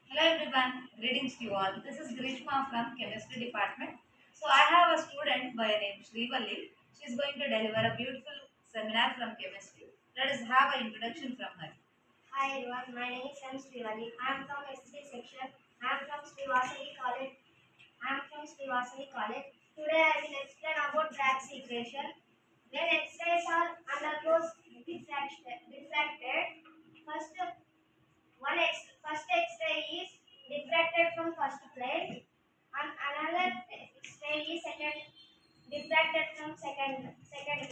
Hello everyone, greetings to you all. This is Grishma from Chemistry Department. So I have a student by name Srivalli. She is going to deliver a beautiful seminar from chemistry. Let us have an introduction from her. Hi everyone, my name is M. Srivali. I am from S3 section. I am from Srivasali College. Today I will explain about Bragg's equation. When X-rays are undergoes diffracted, first first X-ray is diffracted from first plane, and another X-ray is diffracted from second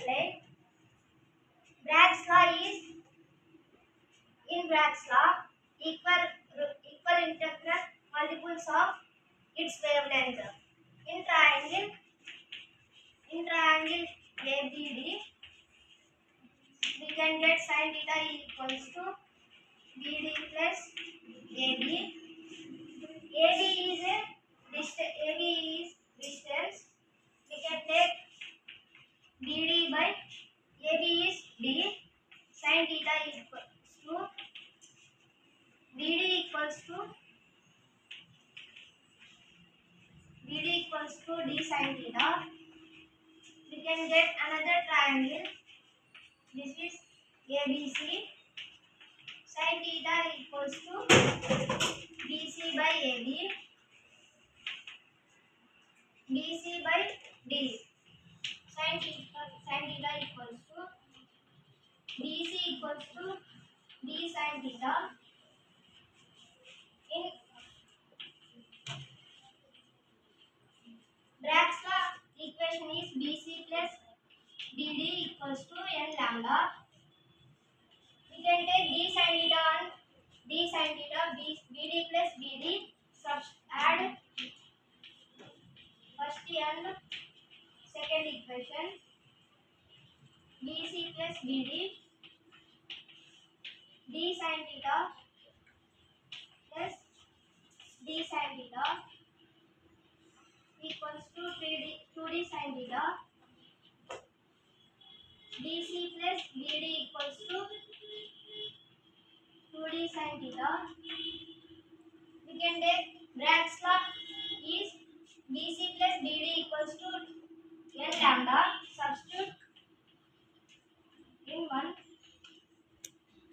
plane. Bragg's law is In Bragg's law, equal integral multiples of its wavelength. In triangle ABD, we can get sin theta equals to BD plus AB. AB is distance. We can take BD by AB is D. Sin theta equals to BD equals to D sin theta. We can get another triangle. This is ABC. Sin theta equals to BC by AB. BC by D. Sin theta equals to BC equals to D sin theta. In Bragg's law equation is BC plus BD equals to n lambda. We can take D sin theta and BD plus BD. Add first and second equation. BC plus BD. D sin theta plus D sin theta equals to 2D sin theta. BC plus BD equals to 2D sin theta. We can take Bragg's law is BC plus BD equals to n lambda. Substitute in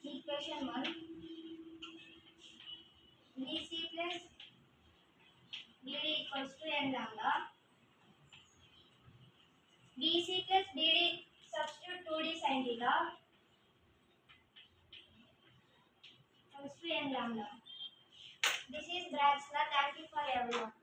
equation 1. BC plus BD equals to n lambda. BC plus BD substitute 2D sin theta equals to n lambda. This is Bragg's law. Thank you for everyone.